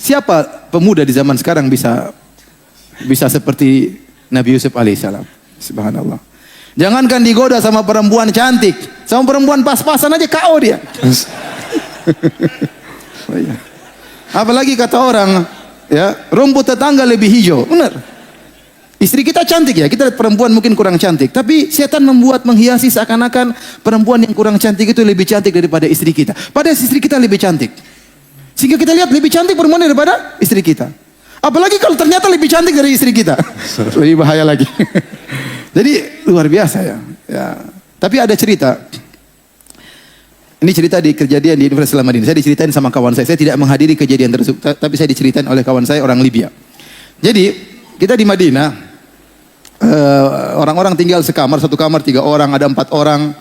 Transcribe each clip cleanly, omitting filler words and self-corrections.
Siapa pemuda di zaman sekarang bisa seperti Nabi Yusuf alaihissalam? Subhanallah. Jangankan digoda sama perempuan cantik, sama perempuan pas-pasan aja KO dia. Apalagi kata orang, ya, rumput tetangga lebih hijau. Benar. Istri kita cantik ya, kita lihat perempuan mungkin kurang cantik, tapi setan membuat menghiasi seakan-akan perempuan yang kurang cantik itu lebih cantik daripada istri kita. Padahal istri kita lebih cantik. Sehingga kita lihat lebih cantik perempuan daripada istri kita. Apalagi kalau ternyata lebih cantik dari istri kita. Lebih bahaya lagi. Jadi luar biasa ya. Tapi ada cerita. Ini cerita di kejadian di Universitas Islam Madinah. Saya diceritain sama kawan saya. Saya tidak menghadiri kejadian tersebut, tapi saya diceritain oleh kawan saya orang Libya. Jadi kita di Madinah, orang-orang tinggal sekamar, satu kamar 3 orang, ada 4 orang,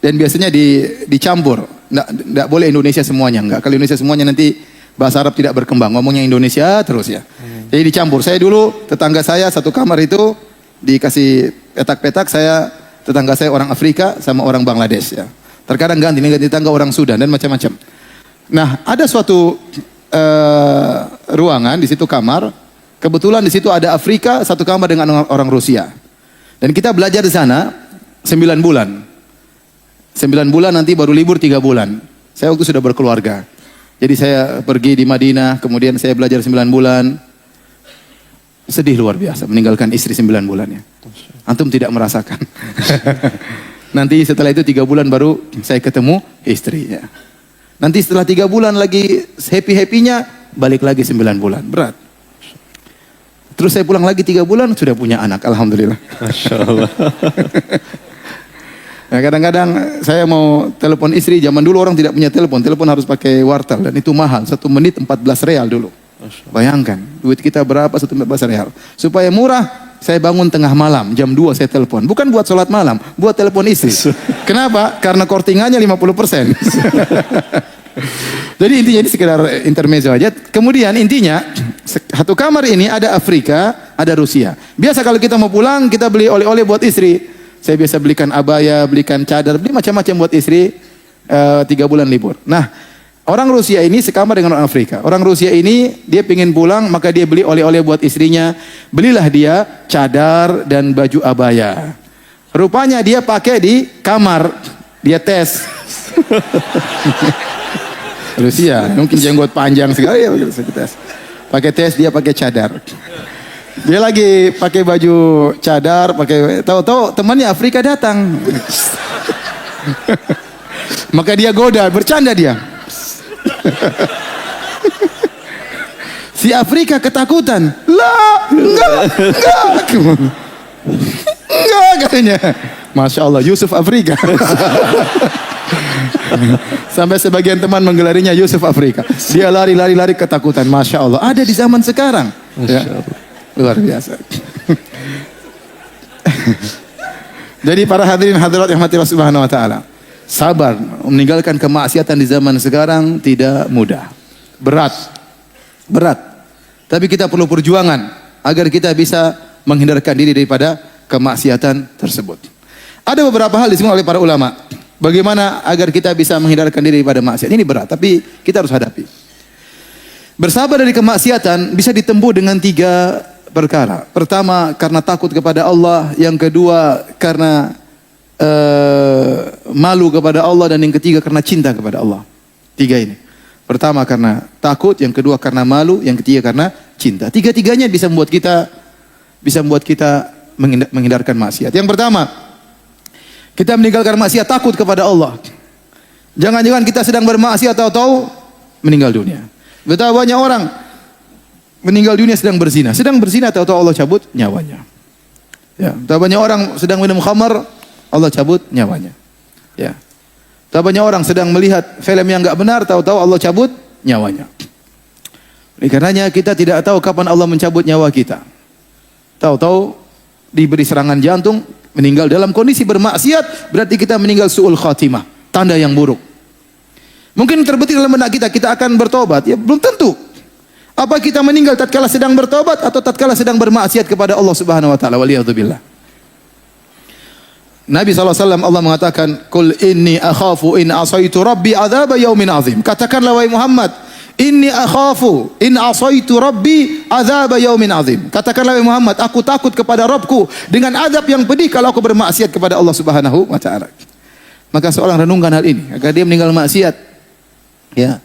dan biasanya dicampur. Nggak boleh Indonesia semuanya, enggak. Kalau Indonesia semuanya nanti bahasa Arab tidak berkembang, ngomongnya Indonesia terus ya. Jadi dicampur. Saya dulu tetangga saya satu kamar itu dikasih petak-petak, tetangga saya orang Afrika sama orang Bangladesh ya. Terkadang ganti tetangga orang Sudan dan macam-macam. Nah, ada suatu ruangan di situ kamar. Kebetulan di situ ada Afrika satu kamar dengan orang Rusia. Dan kita belajar di sana 9 bulan. 9 bulan nanti baru libur 3 bulan. Saya waktu sudah berkeluarga. Jadi saya pergi di Madinah, kemudian saya belajar 9 bulan. Sedih luar biasa meninggalkan istri 9 bulannya. Antum tidak merasakan. Nanti setelah itu 3 bulan baru saya ketemu istrinya. Nanti setelah 3 bulan lagi happy-happynya, balik lagi 9 bulan. Berat. Terus saya pulang lagi 3 bulan, sudah punya anak. Alhamdulillah. Masya Allah. Nah, kadang-kadang saya mau telepon istri, zaman dulu orang tidak punya telepon. Telepon harus pakai wartel dan itu mahal. 1 menit 14 real dulu. Bayangkan, duit kita berapa 1 menit 14 real. Supaya murah, saya bangun tengah malam, jam 2 saya telepon. Bukan buat sholat malam, buat telepon istri. Kenapa? Karena kortingannya 50%. Jadi intinya ini sekedar intermezzo aja. Kemudian intinya, satu kamar ini ada Afrika, ada Rusia. Biasa kalau kita mau pulang, kita beli oleh-oleh buat istri. Saya biasa belikan abaya, belikan cadar, beli macam-macam buat istri 3 bulan libur. Nah, orang Rusia ini sekamar dengan orang Afrika. Orang Rusia ini dia pingin pulang, maka dia beli oleh-oleh buat istrinya. Belilah dia cadar dan baju abaya. Rupanya dia pakai di kamar. Dia tes. Rusia, mungkin jenggot panjang sekali ya tes. Pakai tes, dia pakai cadar. Dia lagi pakai baju cadar, tahu-tahu temannya Afrika datang. Maka dia goda, bercanda dia. Si Afrika ketakutan. Lah, enggak katanya. Masya Allah, Yusuf Afrika. Sampai sebagian teman menggelarinya Yusuf Afrika. Dia lari ketakutan. Masya Allah, ada di zaman sekarang. Ya. Luar biasa. Jadi para hadirin hadirat yang mati Allah Subhanahu wa taala, sabar meninggalkan kemaksiatan di zaman sekarang tidak mudah. Berat. Tapi kita perlu perjuangan agar kita bisa menghindarkan diri daripada kemaksiatan tersebut. Ada beberapa hal disebut oleh para ulama. Bagaimana agar kita bisa menghindarkan diri daripada maksiat. Ini berat, tapi kita harus hadapi. Bersabar dari kemaksiatan bisa ditempuh dengan 3 perkara. Pertama, karena takut kepada Allah. Yang kedua, karena malu kepada Allah. Dan yang ketiga, karena cinta kepada Allah. 3 ini. Pertama, karena takut. Yang kedua, karena malu. Yang ketiga, karena cinta. 3-tiganya bisa membuat kita menghindarkan maksiat. Yang pertama, kita meninggalkan maksiat takut kepada Allah. Jangan-jangan kita sedang bermaksiat tahu-tahu meninggal dunia. Betapa banyak orang meninggal dunia sedang berzina tahu-tahu Allah cabut nyawanya. Ya, betapa banyak orang sedang minum khamar, Allah cabut nyawanya. Ya. Betapa banyak orang sedang melihat film yang enggak benar, tahu-tahu Allah cabut nyawanya. Oleh karenanya kita tidak tahu kapan Allah mencabut nyawa kita. Tahu-tahu diberi serangan jantung, meninggal dalam kondisi bermaksiat, berarti kita meninggal su'ul khatimah, tanda yang buruk. Mungkin terbetik dalam benak kita akan bertobat, ya belum tentu. Apa kita meninggal tatkala sedang bertobat atau tatkala sedang bermaksiat kepada Allah Subhanahu wa taala? Waliyadzubillah. Nabi SAW Allah mengatakan, "Qul inni akhafu in asaitu rabbi adzab yaumin azim." Katakanlah wahai Muhammad, Inni akhafu in asaitu rabbi adzab yaumin azim. Katakanlah Muhammad, aku takut kepada Rabbku dengan azab yang pedih kalau aku bermaksiat kepada Allah Subhanahu wa taala. Maka seorang renungkan hal ini agar dia meninggal maksiat. Ya.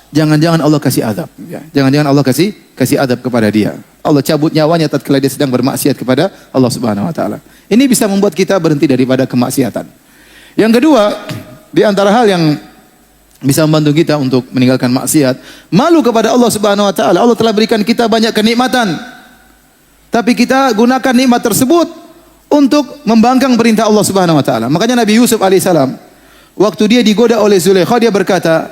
Jangan-jangan Allah kasih azab, ya. Jangan-jangan Allah kasih azab kepada dia. Allah cabut nyawanya tatkala dia sedang bermaksiat kepada Allah Subhanahu wa taala. Ini bisa membuat kita berhenti daripada kemaksiatan. Yang kedua, di antara hal yang bisa membantu kita untuk meninggalkan maksiat, malu kepada Allah Subhanahu wa taala. Allah telah berikan kita banyak kenikmatan. Tapi kita gunakan nikmat tersebut untuk membangkang perintah Allah Subhanahu wa taala. Makanya Nabi Yusuf alaihissalam waktu dia digoda oleh Zulaikha, dia berkata,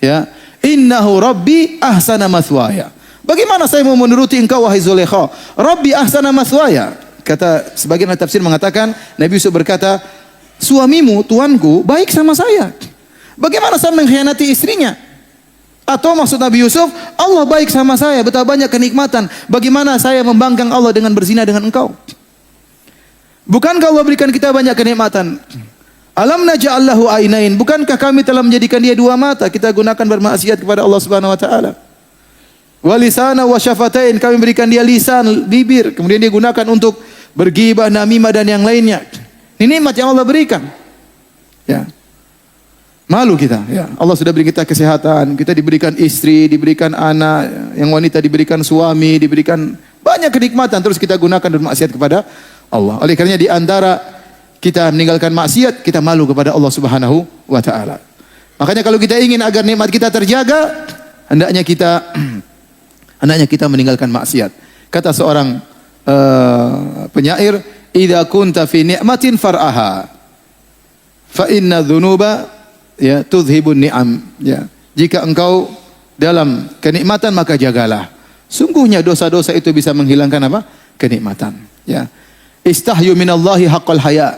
ya, "Innahu rabbi ahsana mathwaya." Bagaimana saya mau menuruti engkau wahai Zulaikha? Rabbi ahsana mathwaya. Kata sebagian tafsir mengatakan, Nabi Yusuf berkata, suamimu, tuanku, baik sama saya. Bagaimana saya mengkhianati istrinya? Atau maksud Nabi Yusuf, Allah baik sama saya, betapa banyak kenikmatan. Bagaimana saya membangkang Allah dengan berzina dengan engkau? Bukankah Allah berikan kita banyak kenikmatan? Alam naj'al lahu ainain. Bukankah kami telah menjadikan dia dua mata? Kita gunakan bermaksiat kepada Allah Subhanahu wa taala. Wa lisana wa syafatain. Kami berikan dia lisan, bibir. Kemudian dia gunakan untuk berghibah, namimah dan yang lainnya. Ini nikmat yang Allah berikan. Ya. Malu kita, ya. Allah sudah beri kita kesehatan, kita diberikan istri, diberikan anak, yang wanita diberikan suami, diberikan banyak kenikmatan, terus kita gunakan bermaksiat kepada Allah. Oleh karenanya di antara kita meninggalkan maksiat, kita malu kepada Allah Subhanahu wa taala. Makanya kalau kita ingin agar nikmat kita terjaga, hendaknya kita meninggalkan maksiat. Kata seorang penyair, "Idza kunta fi ni'matin far'aha, fa inna dzunuba ya tudhibun ni'am." Ya, jika engkau dalam kenikmatan maka jagalah. Sungguhnya dosa-dosa itu bisa menghilangkan apa? Kenikmatan. Ya. Istahyu minallahi haqqal haya.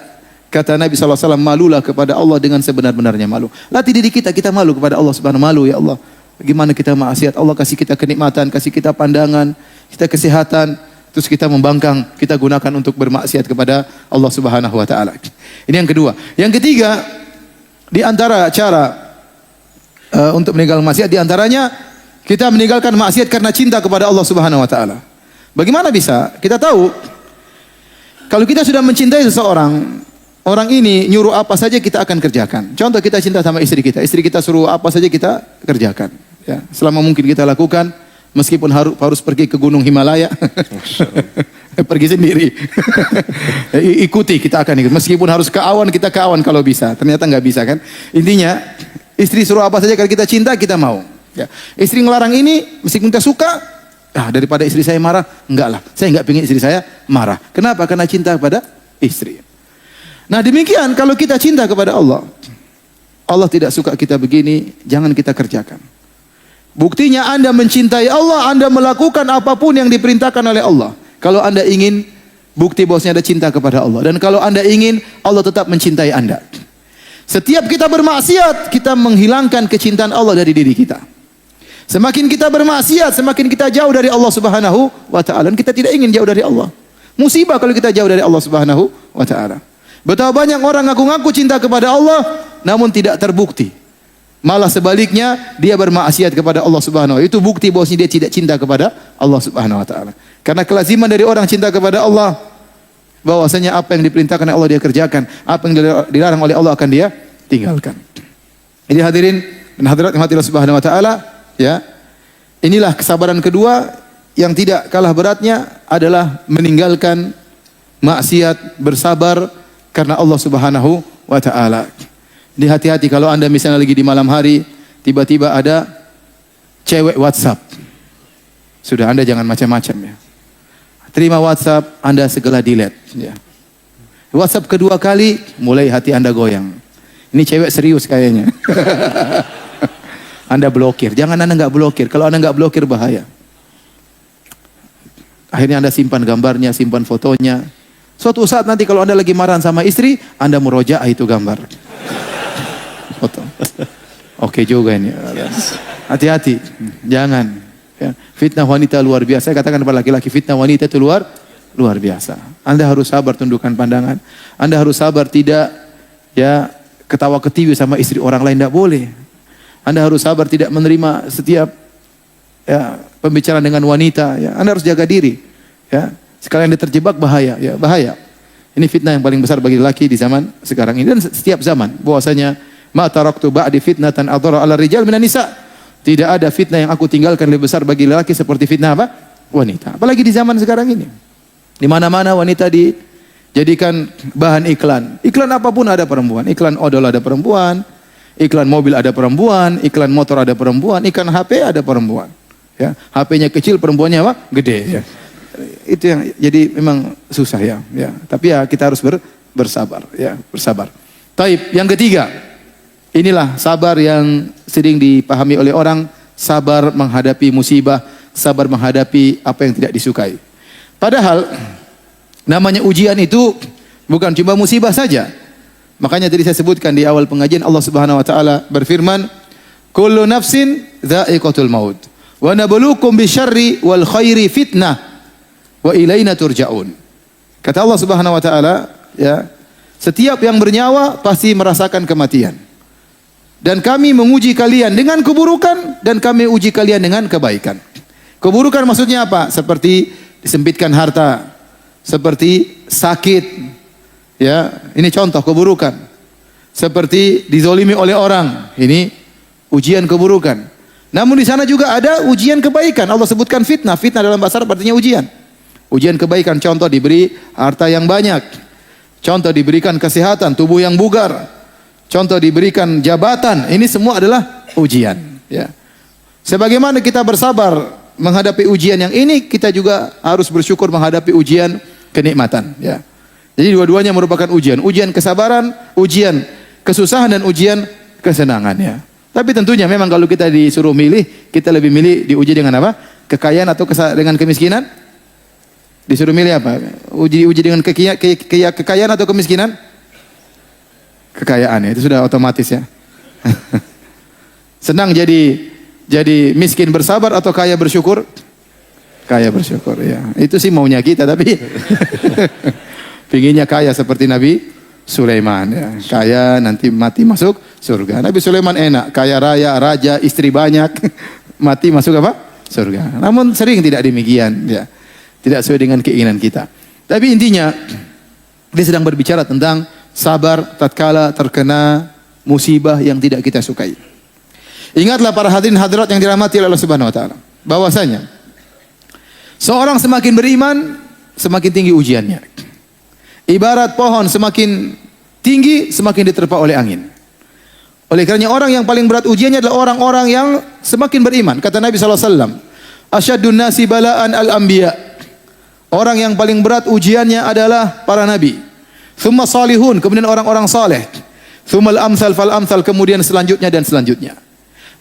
Kata Nabi SAW, malulah kepada Allah dengan sebenar-benarnya malu. Latih diri kita malu kepada Allah Subhanahu wa taala. Malu, ya Allah. Bagaimana kita maksiat, Allah kasih kita kenikmatan, kasih kita pandangan, kita kesehatan, terus kita membangkang, kita gunakan untuk bermaksiat kepada Allah Subhanahu wa taala. Ini yang kedua. Yang ketiga, di antara cara untuk meninggalkan maksiat, di antaranya kita meninggalkan maksiat karena cinta kepada Allah Subhanahu wa taala. Bagaimana bisa? Kita tahu kalau kita sudah mencintai seseorang, orang ini nyuruh apa saja kita akan kerjakan. Contoh, kita cinta sama istri kita suruh apa saja kita kerjakan. Ya, selama mungkin kita lakukan, meskipun harus pergi ke Gunung Himalaya, pergi sendiri. Ikuti, kita akan ikut. Meskipun harus ke awan, kita ke awan kalau bisa. Ternyata nggak bisa kan. Intinya, istri suruh apa saja kalau kita cinta, kita mau. Ya. Istri ngelarang ini, meskipun kita suka, daripada istri saya marah, enggak lah. Saya enggak pengen istri saya marah. Kenapa? Karena cinta kepada istri. Nah demikian, kalau kita cinta kepada Allah, Allah tidak suka kita begini, jangan kita kerjakan. Buktinya Anda mencintai Allah, Anda melakukan apapun yang diperintahkan oleh Allah. Kalau Anda ingin bukti bahwasanya ada cinta kepada Allah. Dan kalau Anda ingin, Allah tetap mencintai Anda. Setiap kita bermaksiat, kita menghilangkan kecintaan Allah dari diri kita. Semakin kita bermaksiat, semakin kita jauh dari Allah Subhanahu wa taala. Dan kita tidak ingin jauh dari Allah. Musibah kalau kita jauh dari Allah Subhanahu wa taala. Betapa banyak orang ngaku-ngaku cinta kepada Allah, namun tidak terbukti. Malah sebaliknya, dia bermaksiat kepada Allah Subhanahu wa taala. Itu bukti bahwa dia tidak cinta kepada Allah Subhanahu wa taala. Karena kelaziman dari orang cinta kepada Allah, bahwasanya apa yang diperintahkan oleh Allah dia kerjakan, apa yang dilarang oleh Allah akan dia tinggalkan. Jadi hadirin dan hadirat yang Allah Subhanahu wa taala, ya. Inilah kesabaran kedua yang tidak kalah beratnya adalah meninggalkan maksiat, bersabar karena Allah Subhanahu wa taala. Jadi hati-hati kalau Anda misalnya lagi di malam hari, tiba-tiba ada cewek WhatsApp. Sudah, Anda jangan macam-macam ya. Terima WhatsApp, Anda segera delete. Ya. WhatsApp kedua kali, mulai hati Anda goyang. Ini cewek serius kayaknya. Anda blokir. Jangan Anda nggak blokir. Kalau Anda nggak blokir bahaya. Akhirnya Anda simpan gambarnya, simpan fotonya. Suatu saat nanti kalau Anda lagi marah sama istri, Anda murojaah itu gambar. Foto. Oke juga ini. Hati-hati. Jangan. Ya. Fitnah wanita luar biasa. Saya katakan kepada laki-laki, fitnah wanita itu luar biasa. Anda harus sabar tundukkan pandangan. Anda harus sabar tidak ketawa ketiwi sama istri orang lain, tidak boleh. Anda harus sabar tidak menerima setiap pembicaraan dengan wanita. Ya. Anda harus jaga diri. Ya. Sekalian Anda terjebak bahaya. Ya, bahaya. Ini fitnah yang paling besar bagi lelaki di zaman sekarang ini dan setiap zaman. Bahwasanya ma taraktu ba'di fitnatan adhara 'ala rijal minan nisa. Tidak ada fitnah yang aku tinggalkan lebih besar bagi lelaki seperti fitnah apa? Wanita. Apalagi di zaman sekarang ini. Di mana-mana wanita dijadikan bahan iklan. Iklan apapun ada perempuan. Iklan odol ada perempuan. Iklan mobil ada perempuan. Iklan motor ada perempuan. Iklan HP ada perempuan. Ya, HP-nya kecil, perempuannya apa? Gede. Ya. Itu yang jadi memang susah ya. Tapi ya kita harus bersabar. Ya, bersabar. Taib. Yang ketiga, inilah sabar yang sering dipahami oleh orang. Sabar menghadapi musibah. Sabar menghadapi apa yang tidak disukai. Padahal namanya ujian itu bukan cuma musibah saja. Makanya tadi saya sebutkan di awal pengajian Allah Subhanahu wa taala berfirman, "Kullu nafsin dha'iqatul maut wa nabluukum bisyarri wal khairi fitnah wa ilaina turja'un." Kata Allah Subhanahu wa taala, ya, setiap yang bernyawa pasti merasakan kematian. Dan kami menguji kalian dengan keburukan dan kami uji kalian dengan kebaikan. Keburukan maksudnya apa? Seperti disempitkan harta, seperti sakit, ya, ini contoh keburukan. Seperti dizolimi oleh orang, ini ujian keburukan. Namun di sana juga ada ujian kebaikan. Allah sebutkan fitnah. Fitnah dalam bahasa Arab artinya ujian. Ujian kebaikan, contoh diberi harta yang banyak, contoh diberikan kesehatan, tubuh yang bugar, contoh diberikan jabatan. Ini semua adalah ujian. Ya. Sebagaimana kita bersabar menghadapi ujian yang ini, kita juga harus bersyukur menghadapi ujian kenikmatan. Ya. Jadi dua-duanya merupakan ujian. Ujian kesabaran, ujian kesusahan, dan ujian kesenangan. Ya. Tapi tentunya memang kalau kita disuruh milih, kita lebih milih diuji dengan apa? Kekayaan atau dengan kemiskinan? Disuruh milih apa? Uji dengan kekayaan atau kemiskinan? Kekayaan, ya. Itu sudah otomatis ya. Senang jadi miskin bersabar atau kaya bersyukur? Kaya bersyukur, ya. Itu sih maunya kita, tapi pinginnya kaya seperti Nabi Sulaiman, ya. Kaya nanti mati masuk surga. Nabi Sulaiman enak, kaya raya, raja, istri banyak, mati masuk apa? Surga. Namun sering tidak demikian, ya. Tidak sesuai dengan keinginan kita. Tapi intinya dia sedang berbicara tentang sabar tatkala terkena musibah yang tidak kita sukai. Ingatlah para hadirin hadirat yang dirahmati oleh Allah Subhanahu wa taala, bahwasanya seorang semakin beriman, semakin tinggi ujiannya. Ibarat pohon semakin tinggi, semakin diterpa oleh angin. Oleh karenanya orang yang paling berat ujiannya adalah orang-orang yang semakin beriman. Kata Nabi SAW, "Asyaddun nasi bala'an al-anbiya." Orang yang paling berat ujiannya adalah para nabi. Tsumma salihun, kemudian orang-orang saleh. Tsummal amsal fal amsal, kemudian selanjutnya dan selanjutnya.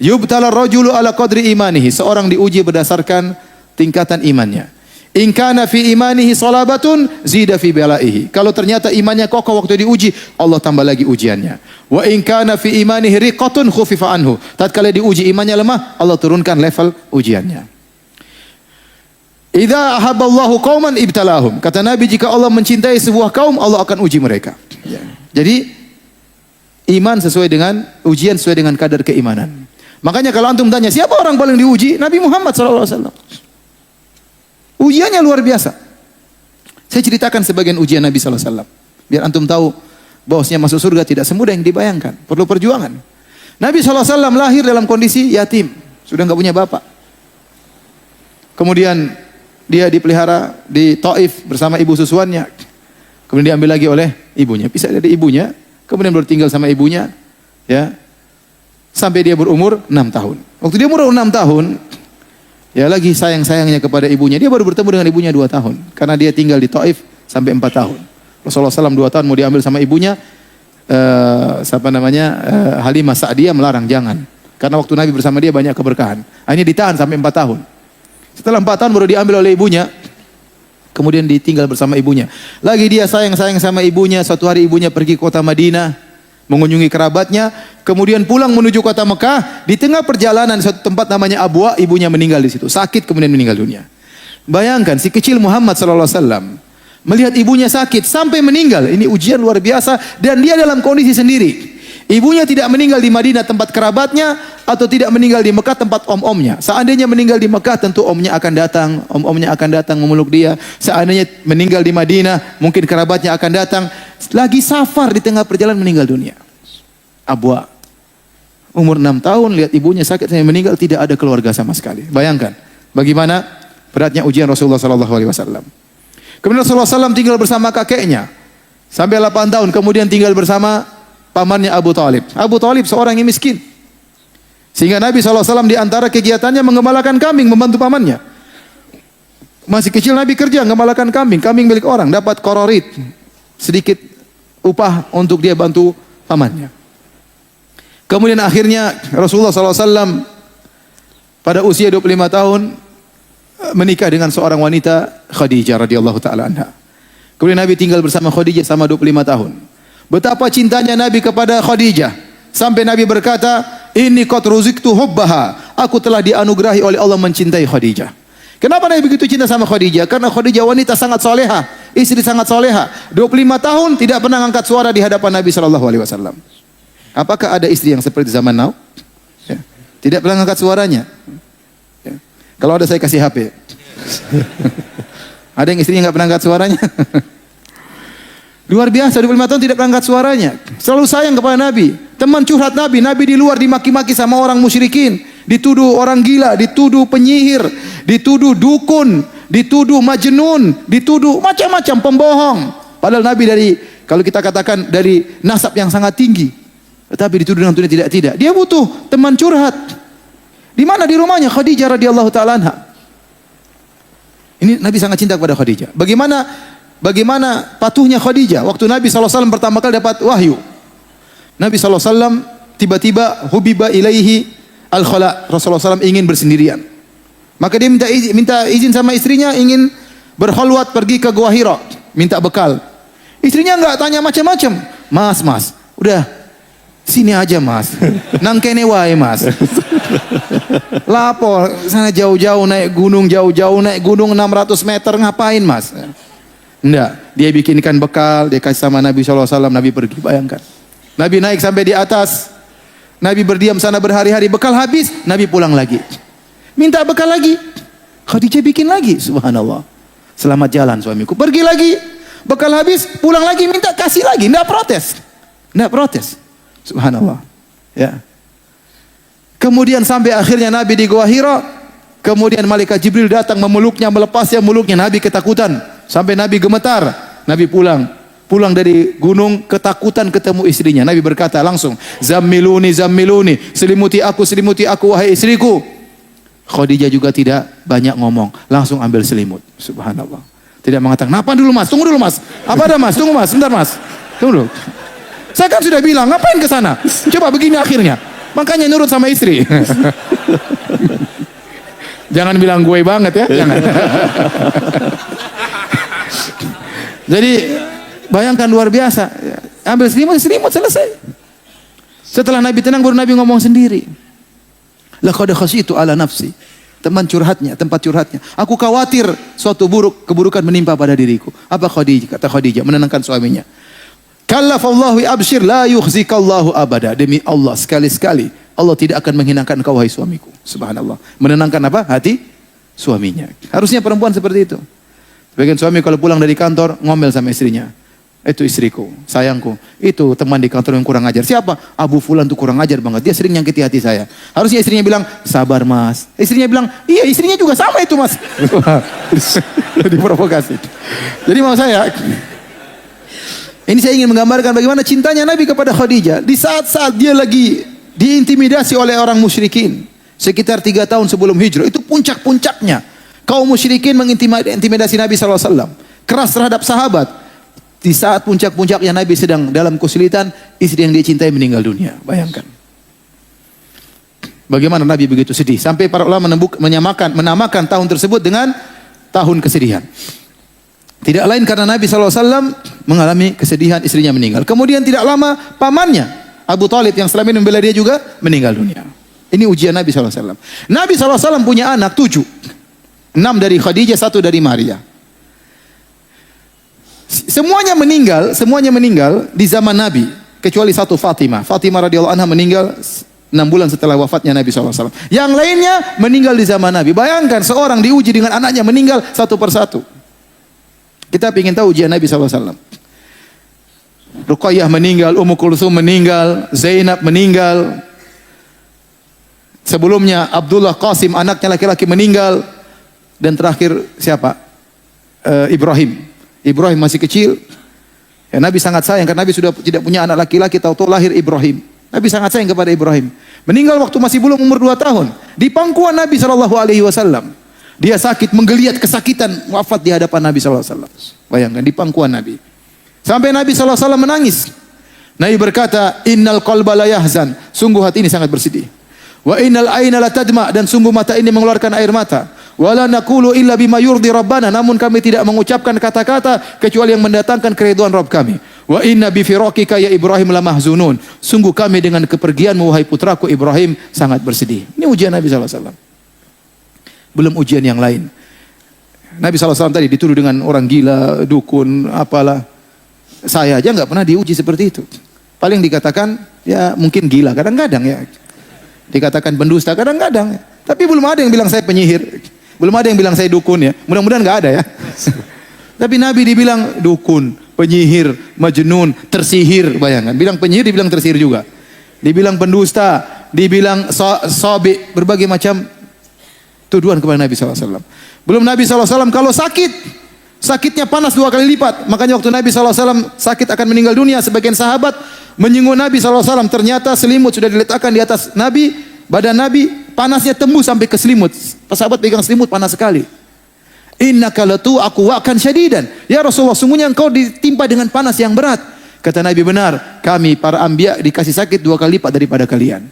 Yubtala rajulu ala qadri imanihi, seorang diuji berdasarkan tingkatan imannya. In kana fi imanihi salabatun zida fi balaihi. Kalau ternyata imannya kokoh waktu diuji, Allah tambah lagi ujiannya. Wa in kana fi imanihi riqatun khufifa anhu. Tatkala diuji imannya lemah, Allah turunkan level ujiannya. Idza ahabballahu qauman ibtalahum. Kata Nabi, jika Allah mencintai sebuah kaum, Allah akan uji mereka. Ya. Jadi iman sesuai dengan ujian sesuai dengan kadar keimanan. Makanya kalau antum tanya siapa orang paling diuji, Nabi Muhammad SAW. Ujiannya luar biasa. Saya ceritakan sebagian ujian Nabi SAW. Biar antum tahu bahwasanya masuk surga tidak semudah yang dibayangkan. Perlu perjuangan. Nabi SAW lahir dalam kondisi yatim. Sudah nggak punya bapak. Kemudian dia dipelihara di Taif bersama ibu susuannya. Kemudian diambil lagi oleh ibunya. Pisah dari ibunya. Kemudian baru tinggal sama ibunya. Ya. Sampai dia berumur 6 tahun. Waktu dia umur 6 tahun, ya lagi sayang-sayangnya kepada ibunya. Dia baru bertemu dengan ibunya 2 tahun. Karena dia tinggal di Taif sampai 4 tahun. Rasulullah SAW 2 tahun mau diambil sama ibunya. Halimah Sa'diyah melarang, jangan. Karena waktu Nabi bersama dia banyak keberkahan. Akhirnya ditahan sampai 4 tahun. Setelah 4 tahun baru diambil oleh ibunya. Kemudian ditinggal bersama ibunya. Lagi dia sayang-sayang sama ibunya. Suatu hari ibunya pergi ke kota Madinah. Mengunjungi kerabatnya, kemudian pulang menuju kota Mekah. Di tengah perjalanan suatu tempat namanya Abwa, ibunya meninggal di situ, sakit kemudian meninggal dunia. Bayangkan si kecil Muhammad SAW melihat ibunya sakit sampai meninggal. Ini ujian luar biasa dan dia dalam kondisi sendiri. Ibunya tidak meninggal di Madinah tempat kerabatnya, atau tidak meninggal di Mekah tempat om-omnya. Seandainya meninggal di Mekah tentu omnya akan datang, om-omnya akan datang memeluk dia. Seandainya meninggal di Madinah, mungkin kerabatnya akan datang. Lagi safar di tengah perjalanan meninggal dunia. Abwa, umur 6 tahun lihat ibunya sakit sampai meninggal, tidak ada keluarga sama sekali. Bayangkan bagaimana beratnya ujian Rasulullah SAW. Kemudian Rasulullah SAW tinggal bersama kakeknya sampai 8 tahun, kemudian tinggal bersama pamannya Abu Talib. Abu Talib seorang yang miskin. Sehingga Nabi SAW di antara kegiatannya mengembalakan kambing, membantu pamannya. Masih kecil Nabi kerja mengembalakan kambing, kambing milik orang, dapat kororit, sedikit upah untuk dia bantu pamannya. Kemudian akhirnya Rasulullah SAW pada usia 25 tahun menikah dengan seorang wanita, Khadijah radhiyallahu taala anha. Kemudian Nabi tinggal bersama Khadijah selama 25 tahun. Betapa cintanya Nabi kepada Khadijah sampai Nabi berkata, "Inni qad ruziktu hubbaha." Aku telah dianugerahi oleh Allah mencintai Khadijah. Kenapa Nabi begitu cinta sama Khadijah? Karena Khadijah wanita sangat soleha, istri sangat soleha. 25 tahun tidak pernah angkat suara di hadapan Nabi SAW. Apakah ada istri yang seperti zaman now? Ya. Tidak pernah angkat suaranya. Ya. Kalau ada saya kasih HP. Ada yang istrinya nggak pernah angkat suaranya? Luar biasa, 25 tahun tidak pernah angkat suaranya. Selalu sayang kepada Nabi. Teman curhat Nabi. Nabi di luar dimaki-maki sama orang musyrikin. Dituduh orang gila, dituduh penyihir, dituduh dukun, dituduh majnun, dituduh macam-macam pembohong. Padahal Nabi dari, kalau kita katakan dari nasab yang sangat tinggi. Tetapi dituduh dengan tuduhan tidak. Dia butuh teman curhat. Di mana? Di rumahnya Khadijah radhiyallahu taala anha. Ini Nabi sangat cinta kepada Khadijah. Bagaimana patuhnya Khadijah waktu Nabi SAW pertama kali dapat wahyu. Nabi SAW tiba-tiba hubiba ilaihi al-khala. Rasulullah SAW ingin bersendirian. Maka dia minta izin sama istrinya, ingin berkhulwat pergi ke Gua Hira, minta bekal. Istrinya enggak, tanya macam-macam. Mas, udah sini aja mas, nang kene wae mas. Lapor sana jauh-jauh naik gunung 600 meter ngapain mas? Enggak, dia bikinkan bekal, dia kasih sama Nabi SAW, Nabi pergi, bayangkan. Nabi naik sampai di atas, Nabi berdiam sana berhari-hari, bekal habis, Nabi pulang lagi. Minta bekal lagi, Khadijah bikin lagi, subhanallah. Selamat jalan suamiku, pergi lagi, bekal habis, pulang lagi, minta kasih lagi, enggak protes. Subhanallah. Ya. Kemudian sampai akhirnya Nabi di Gua Hira, kemudian malaikat Jibril datang memeluknya, melepasnya meluknya, Nabi ketakutan. Sampai Nabi gemetar, Nabi pulang dari gunung ketakutan ketemu istrinya. Nabi berkata langsung, Zammiluni, selimuti aku wahai istriku. Khadijah juga tidak banyak ngomong, langsung ambil selimut. Subhanallah. Tidak mengatakan, "Napa dulu mas? Tunggu dulu mas. Apa ada mas? Tunggu mas, sebentar mas. Tunggu dulu. Saya kan sudah bilang, ngapain ke sana? Coba begini akhirnya. Makanya nurut sama istri." Jangan bilang gue banget ya, jangan. Jadi bayangkan luar biasa. Ambil selimut selesai. Setelah Nabi tenang baru Nabi ngomong sendiri. Laqad khasyitu ala nafsi. Tempat curhatnya. Aku khawatir suatu keburukan menimpa pada diriku. Apa Khadijah? Kata Khadijah menenangkan suaminya. Kallafallahu abshir la yukhzikallahu abada. Demi Allah sekali-sekali Allah tidak akan menghinakan engkau wahai suamiku. Subhanallah. Menenangkan apa? Hati suaminya. Harusnya perempuan seperti itu. Sebagian suami kalau pulang dari kantor ngomel sama istrinya. Itu istriku, sayangku. Itu teman di kantor yang kurang ajar. Siapa? Abu Fulan tuh kurang ajar banget. Dia sering nyakiti hati saya. Harusnya istrinya bilang, sabar mas. Istrinya bilang, iya istrinya juga sama itu mas. Diprovokasi. Jadi mau saya, ini saya ingin menggambarkan bagaimana cintanya Nabi kepada Khadijah. Di saat-saat dia lagi diintimidasi oleh orang musyrikin. Sekitar 3 tahun sebelum hijrah. Itu puncak-puncaknya. Kaum musyrikin mengintimidasi Nabi SAW. Keras terhadap sahabat. Di saat puncak-puncaknya Nabi sedang dalam kesulitan, istri yang dia cintai meninggal dunia. Bayangkan. Bagaimana Nabi begitu sedih. Sampai para ulama menamakan tahun tersebut dengan tahun kesedihan. Tidak lain karena Nabi SAW mengalami kesedihan istrinya meninggal. Kemudian tidak lama pamannya, Abu Talib yang selama ini membela dia juga meninggal dunia. Ini ujian Nabi SAW. Nabi SAW punya anak 7. 6 dari Khadijah, 1 dari Maria. Semuanya meninggal di zaman Nabi kecuali satu Fatimah. Fatimah radhiyallahu anha meninggal 6 bulan setelah wafatnya Nabi SAW. Yang lainnya meninggal di zaman Nabi. Bayangkan seorang diuji dengan anaknya meninggal satu persatu. Kita ingin tahu ujian Nabi SAW. Ruqayyah meninggal, Ummu Kulthum meninggal, Zainab meninggal. Sebelumnya Abdullah Qasim anaknya laki-laki meninggal. Dan terakhir siapa? Ibrahim. Ibrahim masih kecil. Ya, Nabi sangat sayang karena Nabi sudah tidak punya anak laki-laki, tahu-tahu lahir Ibrahim. Nabi sangat sayang kepada Ibrahim. Meninggal waktu masih belum umur 2 tahun. Di pangkuan Nabi SAW. Dia sakit, menggeliat kesakitan, wafat di hadapan Nabi SAW. Bayangkan, di pangkuan Nabi. Sampai Nabi SAW menangis. Nabi berkata, innal qalba la yahzan. Sungguh hati ini sangat bersedih. Wa innal aina la tadma. Dan sungguh mata ini mengeluarkan air mata. Wala naqulu illa bima yurdi rabbana. Namun kami tidak mengucapkan kata-kata kecuali yang mendatangkan keridhaan Rabb kami. Wa inna bi firaqika ya Ibrahim la mahzunun. Sungguh kami dengan kepergianmu wahai putraku Ibrahim sangat bersedih. Ini ujian Nabi SAW. Belum ujian yang lain. Nabi SAW tadi dituduh dengan orang gila, dukun, apalah. Saya aja nggak pernah diuji seperti itu. Paling dikatakan ya mungkin gila kadang-kadang ya. Dikatakan pendusta kadang-kadang. Tapi belum ada yang bilang saya penyihir. Belum ada yang bilang saya dukun ya. Mudah-mudahan nggak ada ya. Tapi Nabi dibilang dukun, penyihir, majnun, tersihir. Bayangkan, bilang penyihir dibilang tersihir juga. Dibilang pendusta, dibilang sobi, berbagai macam tuduhan kepada Nabi SAW. Belum Nabi SAW kalau sakit, sakitnya panas 2 kali lipat. Makanya waktu Nabi SAW sakit akan meninggal dunia, sebagian sahabat menyinggung Nabi SAW. Ternyata selimut sudah diletakkan di atas Nabi, badan Nabi, panasnya tembus sampai ke selimut. Pas sahabat pegang selimut panas sekali. Innaka latu aku akan syadidan. Ya Rasulullah, sungguhnya engkau ditimpa dengan panas yang berat. Kata Nabi, benar, kami para anbiya dikasih sakit 2 kali lipat daripada kalian.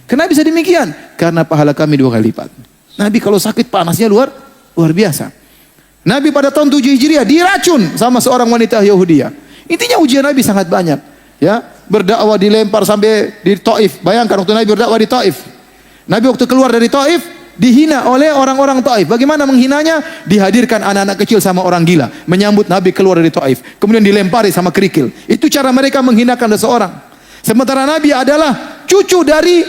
Kenapa bisa demikian? Karena pahala kami 2 kali lipat. Nabi kalau sakit panasnya luar biasa. Nabi pada tahun 7 Hijriah diracun sama seorang wanita Yahudiyah. Intinya ujian Nabi sangat banyak. Ya, berdakwah dilempar sampai di Taif. Bayangkan waktu Nabi berdakwah di Taif. Nabi waktu keluar dari Taif dihina oleh orang-orang Taif. Bagaimana menghinanya? Dihadirkan anak-anak kecil sama orang gila menyambut Nabi keluar dari Taif. Kemudian dilempari sama kerikil. Itu cara mereka menghinakan seseorang. Sementara Nabi adalah cucu dari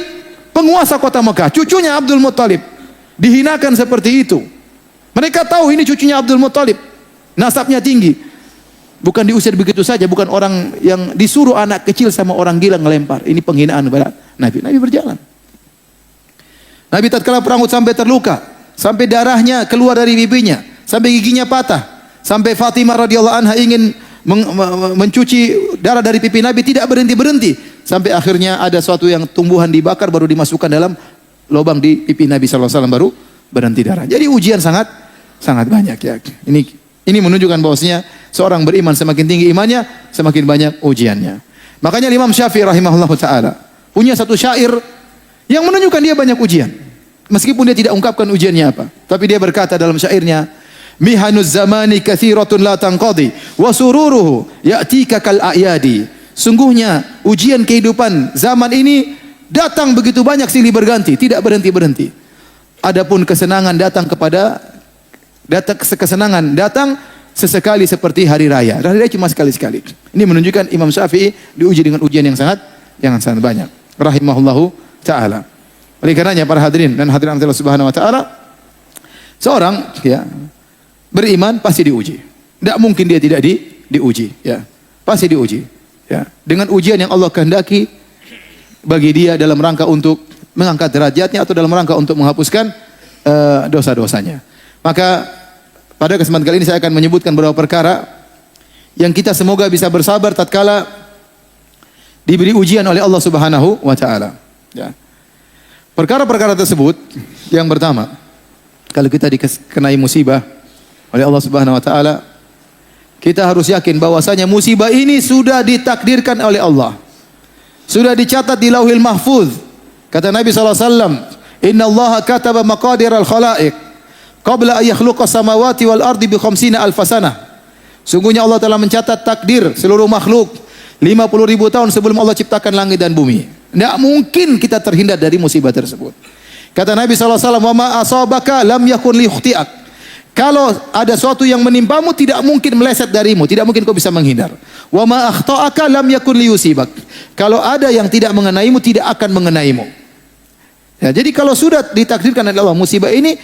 penguasa kota Mekah, cucunya Abdul Muttalib. Dihinakan seperti itu. Mereka tahu ini cucunya Abdul Muttalib. Nasabnya tinggi. Bukan diusir begitu saja, bukan orang yang disuruh anak kecil sama orang gila ngelempar. Ini penghinaan kepada Nabi. Nabi berjalan. Nabi tatkala perang Uhud sampai terluka, sampai darahnya keluar dari pipinya, sampai giginya patah, sampai Fatimah radhiyallahu anha ingin mencuci darah dari pipi Nabi, tidak berhenti-berhenti, sampai akhirnya ada suatu yang tumbuhan dibakar baru dimasukkan dalam lubang di pipi Nabi sallallahu alaihi wasallam baru berhenti darah. Jadi ujian sangat banyak ya. Ini menunjukkan bahwasanya seorang beriman semakin tinggi imannya, semakin banyak ujiannya. Makanya Imam Syafi'i rahimahullahu taala punya satu syair yang menunjukkan dia banyak ujian. Meskipun dia tidak ungkapkan ujiannya apa, tapi dia berkata dalam syairnya, mihanuz zamani katsiratun la tanqadi wa sururuhu ya'tika kal a'yadi. Sungguhnya ujian kehidupan zaman ini datang begitu banyak silih berganti, tidak berhenti-berhenti. Adapun kesenangan datang sesekali seperti hari raya. Hari raya cuma sekali-sekali. Ini menunjukkan Imam Syafi'i diuji dengan ujian yang sangat banyak. Rahimahullahu ta'ala. Oleh karenanya para hadirin dan hadirin Allah Subhanahu wa taala, seorang ya beriman pasti diuji. Tidak mungkin dia tidak diuji, ya. Pasti diuji, ya. Dengan ujian yang Allah kehendaki bagi dia dalam rangka untuk mengangkat derajatnya atau dalam rangka untuk menghapuskan dosa-dosanya. Maka pada kesempatan kali ini saya akan menyebutkan beberapa perkara yang kita semoga bisa bersabar tatkala diberi ujian oleh Allah Subhanahu wa taala, ya. Perkara-perkara tersebut, yang pertama, kalau kita dikenai musibah oleh Allah Subhanahu wa taala, kita harus yakin bahwasanya musibah ini sudah ditakdirkan oleh Allah. Sudah dicatat di Lauhil Mahfuz. Kata Nabi sallallahu alaihi wasallam, "Innallaha kataba maqadir al-khalaiq qabla an yakhluqa samawati wal ardi bi 50,000 sanah." Sungguhnya Allah telah mencatat takdir seluruh makhluk 50.000 tahun sebelum Allah ciptakan langit dan bumi. Tidak mungkin kita terhindar dari musibah tersebut. Kata Nabi SAW, "Wa ma asabaka lam yakun liyukhti'ak." Kalau ada sesuatu yang menimpamu tidak mungkin meleset darimu, tidak mungkin kau bisa menghindar. "Wa ma akhta'aka lam yakun liyusibak." Kalau ada yang tidak mengenaimu tidak akan mengenaimu. Ya, jadi kalau sudah ditakdirkan oleh Allah musibah ini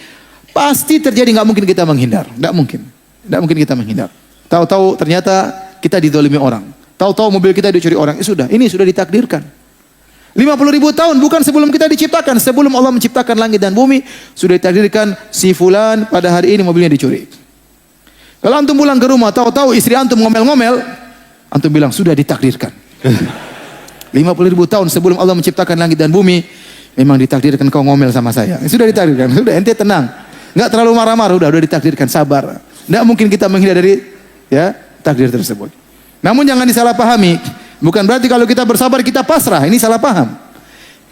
pasti terjadi, nggak mungkin kita menghindar, nggak mungkin kita menghindar. Tahu-tahu ternyata kita dizalimi orang, tahu-tahu mobil kita dicuri orang, ini sudah ditakdirkan. 50.000 tahun bukan sebelum kita diciptakan, sebelum Allah menciptakan langit dan bumi sudah ditakdirkan si fulan pada hari ini mobilnya dicuri. Kalau antum pulang ke rumah, tahu-tahu istri antum ngomel-ngomel, antum bilang sudah ditakdirkan. 50.000 tahun sebelum Allah menciptakan langit dan bumi, memang ditakdirkan kau ngomel sama saya. Sudah ditakdirkan, sudah ente tenang. Enggak terlalu marah-marah, udah ditakdirkan, sabar. Enggak mungkin kita menghindar dari takdir tersebut. Namun jangan disalahpahami. Bukan berarti kalau kita bersabar kita pasrah, ini salah paham.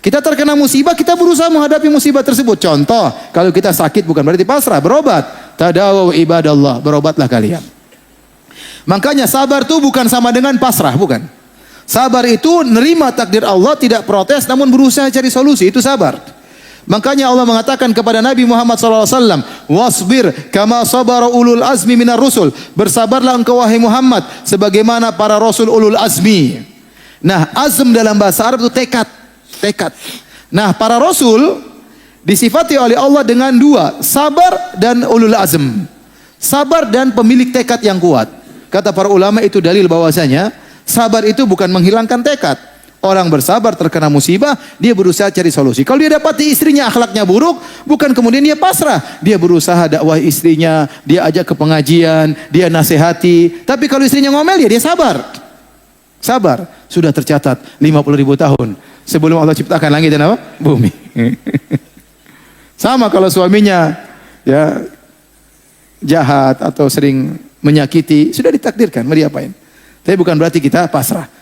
Kita terkena musibah, kita berusaha menghadapi musibah tersebut. Contoh, kalau kita sakit bukan berarti pasrah, berobat. Tadawu ibadallah, berobatlah kalian. Makanya sabar itu bukan sama dengan pasrah, bukan. Sabar itu nerima takdir Allah, tidak protes, namun berusaha cari solusi, itu sabar. Makanya Allah mengatakan kepada Nabi Muhammad SAW, wasbir kama sabara ulul azmi minar rusul. Bersabarlah engkau wahai Muhammad, sebagaimana para rasul ulul azmi. Nah, azm dalam bahasa Arab itu tekad. Nah, para rasul disifati oleh Allah dengan dua, sabar dan ulul azm. Sabar dan pemilik tekad yang kuat. Kata para ulama itu dalil bahwasanya sabar itu bukan menghilangkan tekad. Orang bersabar terkena musibah, dia berusaha cari solusi. Kalau dia dapati istrinya akhlaknya buruk, bukan kemudian dia pasrah. Dia berusaha dakwah istrinya, dia ajak ke pengajian, dia nasihati. Tapi kalau istrinya ngomel, ya dia sabar. Sabar. Sudah tercatat 50.000 tahun sebelum Allah ciptakan langit dan bumi. Sama kalau suaminya jahat atau sering menyakiti, sudah ditakdirkan, mau diapain? Tapi bukan berarti kita pasrah.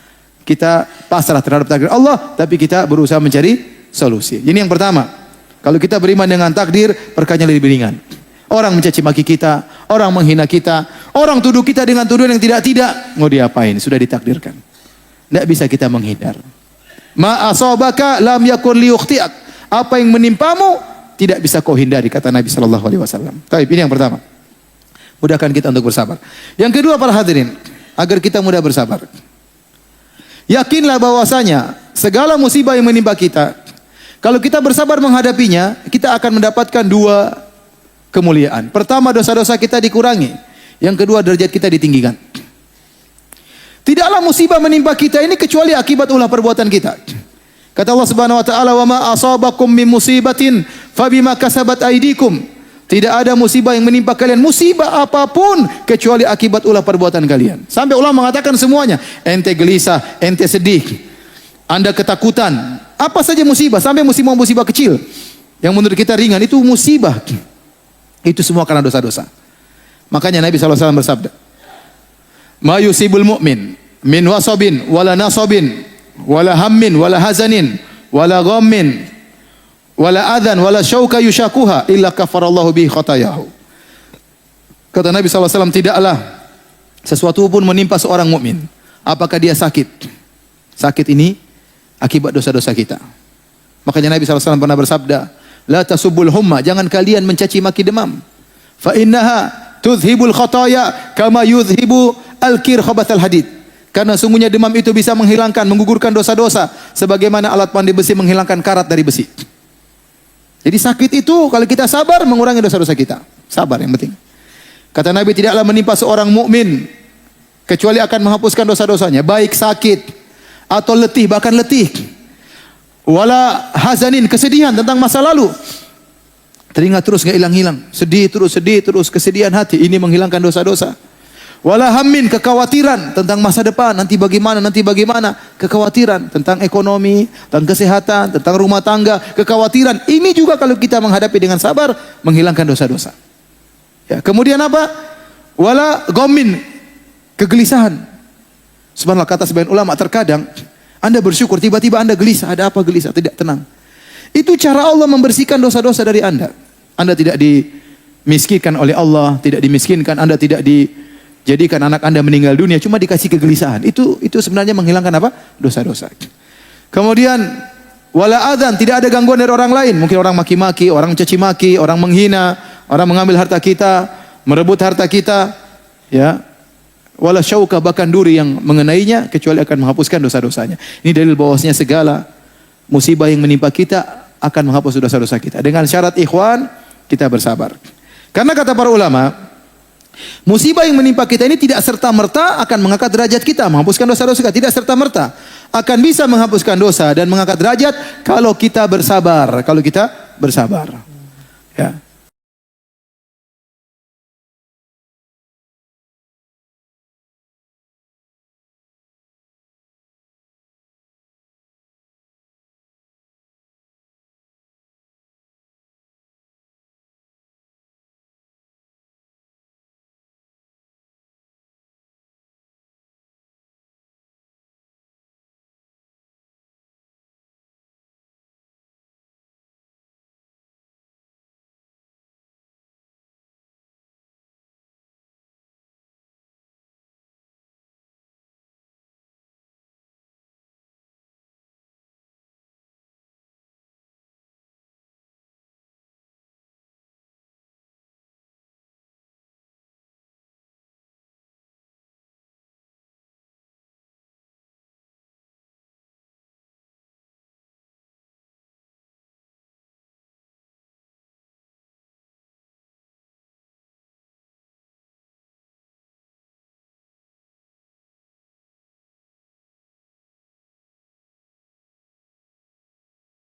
Kita pasrah terhadap takdir Allah, tapi kita berusaha mencari solusi. Ini yang pertama. Kalau kita beriman dengan takdir, perkara lebih ringan. Orang mencaci maki kita, orang menghina kita, orang tuduh kita dengan tuduhan yang tidak-tidak, mau diapain? Sudah ditakdirkan. Tidak bisa kita menghindar. Ma asabaka lam yakun liyukhti'ak. Apa yang menimpamu tidak bisa kau hindari, kata Nabi sallallahu alaihi wasallam. Baik, ini yang pertama. Mudahkan kita untuk bersabar. Yang kedua para hadirin, agar kita mudah bersabar. Yakinlah bahwasanya segala musibah yang menimpa kita, kalau kita bersabar menghadapinya, kita akan mendapatkan dua kemuliaan. Pertama, dosa-dosa kita dikurangi. Yang kedua, derajat kita ditinggikan. Tidaklah musibah menimpa kita ini kecuali akibat ulah perbuatan kita. Kata Allah Subhanahu wa taala, "Wa ma asabakum min musibatin fabima kasabat aydikum." Tidak ada musibah yang menimpa kalian, musibah apapun kecuali akibat ulah perbuatan kalian. Sampai ulama mengatakan semuanya. Ente gelisah, ente sedih, Anda ketakutan, apa saja musibah, sampai musibah kecil yang menurut kita ringan itu musibah. Itu semua karena dosa-dosa. Makanya Nabi SAW bersabda, "Ma yusibul mu'min min wasabin wala nasabin wala hammin wala hazanin wala ghammin wala adhan wala syauka yushakuha illa kafarallahu bihi khatayahu." Kata Nabi SAW, tidaklah sesuatu pun menimpa seorang mukmin. Apakah dia sakit? Sakit ini akibat dosa-dosa kita. Makanya Nabi SAW pernah bersabda, la tasubbul humma, jangan kalian mencaci maki demam. Fa innaha tudhibul khataya kama yudhibu al-kir khabathal hadid. Karena sungguhnya demam itu bisa menghilangkan, menggugurkan dosa-dosa sebagaimana alat pandai besi menghilangkan karat dari besi. Jadi sakit itu kalau kita sabar mengurangi dosa-dosa kita. Sabar yang penting. Kata Nabi, tidaklah menimpa seorang mukmin kecuali akan menghapuskan dosa-dosanya, baik sakit atau letih, bahkan letih. Wala hazanin, kesedihan tentang masa lalu. Teringat terus enggak hilang-hilang, sedih terus kesedihan hati, ini menghilangkan dosa-dosa. Wala hammin, kekhawatiran tentang masa depan, nanti bagaimana, kekhawatiran tentang ekonomi, tentang kesehatan, tentang rumah tangga, kekhawatiran. Ini juga kalau kita menghadapi dengan sabar, menghilangkan dosa-dosa. Ya, kemudian apa? Wala ghammin, kegelisahan. Subhanallah, kata sebagian ulama, terkadang Anda bersyukur, tiba-tiba Anda gelisah. Ada apa gelisah? Tidak tenang. Itu cara Allah membersihkan dosa-dosa dari Anda. Anda tidak dimiskinkan oleh Allah, tidak dimiskinkan, Anda tidak dijadikan anak Anda meninggal dunia, cuma dikasih kegelisahan. Itu sebenarnya menghilangkan apa? Dosa-dosa. Kemudian wala adzan, tidak ada gangguan dari orang lain. Mungkin orang maki-maki, orang mencaci maki, orang menghina, orang mengambil harta kita, merebut harta kita, ya. Wala syauka, bahkan duri yang mengenainya kecuali akan menghapuskan dosa-dosanya. Ini dalil bahwasanya segala musibah yang menimpa kita akan menghapus dosa-dosa kita. Dengan syarat ikhwan, kita bersabar. Karena kata para ulama, musibah yang menimpa kita ini tidak serta-merta akan mengangkat derajat kita, menghapuskan dosa-dosa kita. Tidak serta-merta. Akan bisa menghapuskan dosa dan mengangkat derajat kalau kita bersabar. Kalau kita bersabar. Ya.